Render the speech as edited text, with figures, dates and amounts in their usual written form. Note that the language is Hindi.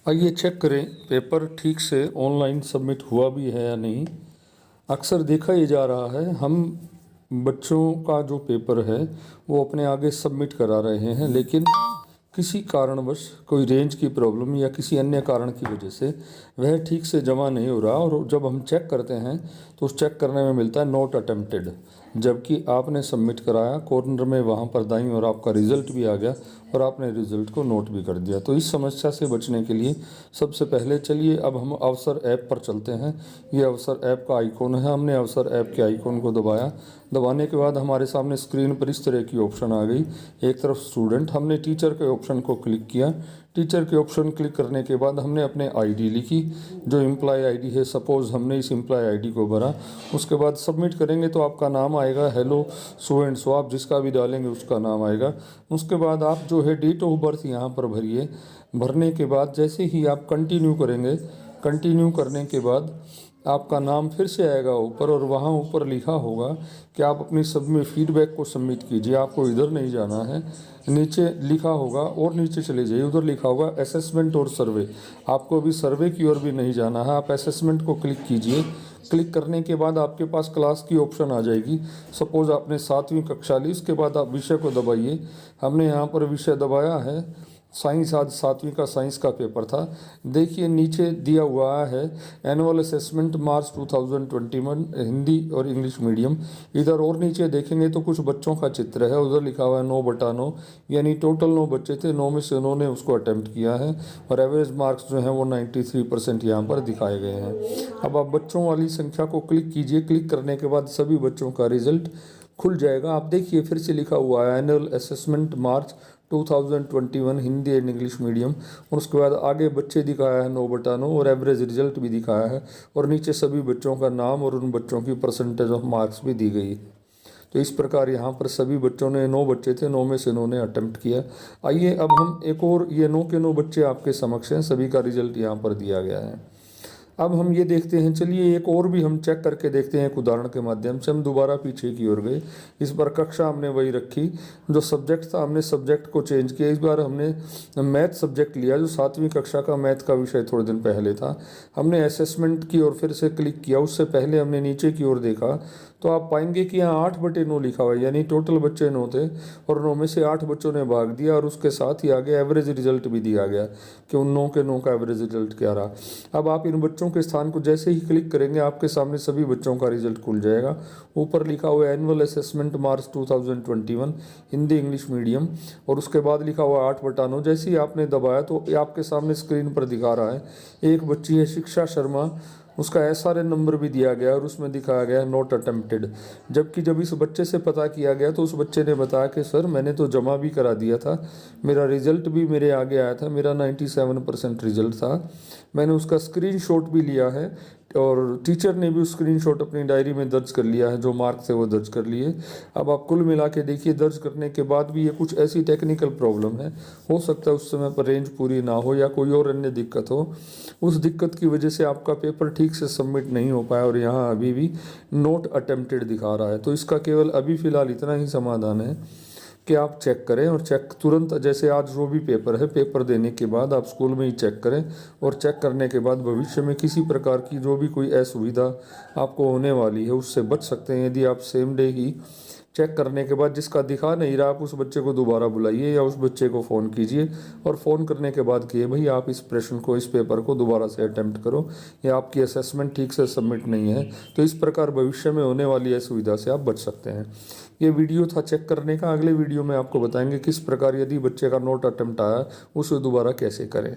आइए चेक करें पेपर ठीक से ऑनलाइन सबमिट हुआ भी है या नहीं। अक्सर देखा ही जा रहा है हम बच्चों का जो पेपर है वो अपने आगे सबमिट करा रहे हैं, लेकिन किसी कारणवश कोई रेंज की प्रॉब्लम या किसी अन्य कारण की वजह से वह ठीक से जमा नहीं हो रहा, और जब हम चेक करते हैं तो उस चेक करने में मिलता है नॉट अटेम्प्टेड, जबकि आपने सबमिट कराया कॉर्नर में वहाँ पर दाईं और आपका रिज़ल्ट भी आ गया और आपने रिज़ल्ट को नोट भी कर दिया। तो इस समस्या से बचने के लिए सबसे पहले चलिए अब हम अवसर ऐप पर चलते हैं। ये अवसर ऐप का आइकॉन है, हमने अवसर ऐप के आइकॉन को दबाया। दबाने के बाद हमारे सामने स्क्रीन पर इस तरह की ऑप्शन आ गई। एक तरफ स्टूडेंट, हमने टीचर के ऑप्शन को क्लिक किया। टीचर के ऑप्शन क्लिक करने के बाद हमने अपने आईडी लिखी, जो एम्प्लॉय आईडी है। सपोज़ हमने इस एम्प्लॉय आईडी को भरा। उसके बाद सबमिट करेंगे तो आपका नाम आएगा, हेलो सो एंड सो, आप जिसका भी डालेंगे उसका नाम आएगा। उसके बाद आप जो है डेट ऑफ बर्थ यहाँ पर भरिए। भरने के बाद जैसे ही आप कंटिन्यू करेंगे, कंटिन्यू करने के बाद आपका नाम फिर से आएगा ऊपर, और वहाँ ऊपर लिखा होगा कि आप अपनी सब में फीडबैक को सबमिट कीजिए। आपको इधर नहीं जाना है, नीचे लिखा होगा और नीचे चले जाइए, उधर लिखा होगा असेसमेंट और सर्वे। आपको अभी सर्वे की ओर भी नहीं जाना है, आप असेसमेंट को क्लिक कीजिए। क्लिक करने के बाद आपके पास क्लास की ऑप्शन आ जाएगी। सपोज़ आपने 7वीं कक्षा ली, उसके बाद आप विषय को दबाइए। हमने यहाँ पर विषय दबाया है साइंस, आज 7वीं का साइंस का पेपर था। देखिए नीचे दिया हुआ है एनुअल असेसमेंट मार्च 2021 हिंदी और इंग्लिश मीडियम। इधर और नीचे देखेंगे तो कुछ बच्चों का चित्र है, उधर लिखा हुआ है 9/9, यानी टोटल 9 बच्चे थे, 9 में से उन्होंने उसको अटैम्प्ट किया है, और एवरेज मार्क्स जो हैं वो 93% यहाँ पर दिखाए गए हैं। अब आप बच्चों वाली संख्या को क्लिक कीजिए। क्लिक करने के बाद सभी बच्चों का रिजल्ट खुल जाएगा। आप देखिए फिर से लिखा हुआ है annual assessment March 2021 Hindi and English medium, और उसके बाद आगे बच्चे दिखाया है 9/9 और एवरेज रिजल्ट भी दिखाया है, और नीचे सभी बच्चों का नाम और उन बच्चों की परसेंटेज ऑफ मार्क्स भी दी गई है। तो इस प्रकार यहाँ पर सभी बच्चों ने, 9 बच्चे थे, 9 में से इन्होंने अटेम्प्ट किया। आइए अब हम एक और, ये 9 के 9 बच्चे आपके समक्ष हैं, सभी का रिजल्ट यहाँ पर दिया गया है। अब हम ये देखते हैं, चलिए एक और भी हम चेक करके देखते हैं। एक उदाहरण के माध्यम से हम दोबारा पीछे की ओर गए। इस बार कक्षा हमने वही रखी, जो सब्जेक्ट था हमने सब्जेक्ट को चेंज किया। इस बार हमने मैथ सब्जेक्ट लिया, जो 7वीं कक्षा का मैथ का विषय थोड़े दिन पहले था। हमने असेसमेंट की ओर फिर से क्लिक किया। उससे पहले हमने नीचे की ओर देखा तो आप पाएंगे कि यहाँ 8/9 लिखा हुआ है, यानी टोटल बच्चे 9 थे और 9 में से 8 बच्चों ने भाग दिया, और उसके साथ ही आगे एवरेज रिजल्ट भी दिया गया कि उन 9 के 9 का एवरेज रिजल्ट क्या रहा। अब आप इन बच्चों के स्थान को जैसे ही क्लिक करेंगे आपके सामने सभी बच्चों का रिजल्ट खुल जाएगा। ऊपर लिखा हुआ है एनुअल असेसमेंट मार्च 2021 हिंदी इंग्लिश मीडियम, और उसके बाद लिखा हुआ 8/9। जैसे ही आपने दबाया तो आपके सामने स्क्रीन पर दिखा रहा है एक बच्ची है शिक्षा शर्मा, उसका SRN नंबर भी दिया गया और उसमें दिखाया गया है नॉट अटेम्प्टेड। जबकि जब इस बच्चे से पता किया गया तो उस बच्चे ने बताया कि सर मैंने तो जमा भी करा दिया था, मेरा रिजल्ट भी मेरे आगे आया था, मेरा 97% रिजल्ट था, मैंने उसका स्क्रीनशॉट भी लिया है, और टीचर ने भी उस स्क्रीनशॉट अपनी डायरी में दर्ज कर लिया है, जो मार्क्स थे वो दर्ज कर लिए। अब आप कुल मिला के देखिए, दर्ज करने के बाद भी ये कुछ ऐसी टेक्निकल प्रॉब्लम है, हो सकता है उस समय पर रेंज पूरी ना हो या कोई और अन्य दिक्कत हो, उस दिक्कत की वजह से आपका पेपर ठीक से सबमिट नहीं हो पाया और यहाँ अभी भी नोट अटेम्प्टेड दिखा रहा है। तो इसका केवल अभी फ़िलहाल इतना ही समाधान है कि आप चेक करें, और चेक तुरंत, जैसे आज जो भी पेपर है, पेपर देने के बाद आप स्कूल में ही चेक करें, और चेक करने के बाद भविष्य में किसी प्रकार की जो भी कोई असुविधा आपको होने वाली है उससे बच सकते हैं। यदि आप सेम डे ही चेक करने के बाद जिसका दिखा नहीं रहा, आप उस बच्चे को दोबारा बुलाइए या उस बच्चे को फ़ोन कीजिए, और फ़ोन करने के बाद कहिए भाई आप इस प्रश्न को, इस पेपर को दोबारा से अटेम्प्ट करो, या आपकी असेसमेंट ठीक से सबमिट नहीं है। तो इस प्रकार भविष्य में होने वाली असुविधा से आप बच सकते हैं। ये वीडियो था चेक करने का। अगले वीडियो में आपको बताएंगे किस प्रकार यदि बच्चे का नोट अटेम्प्ट आया उसे दोबारा कैसे करें।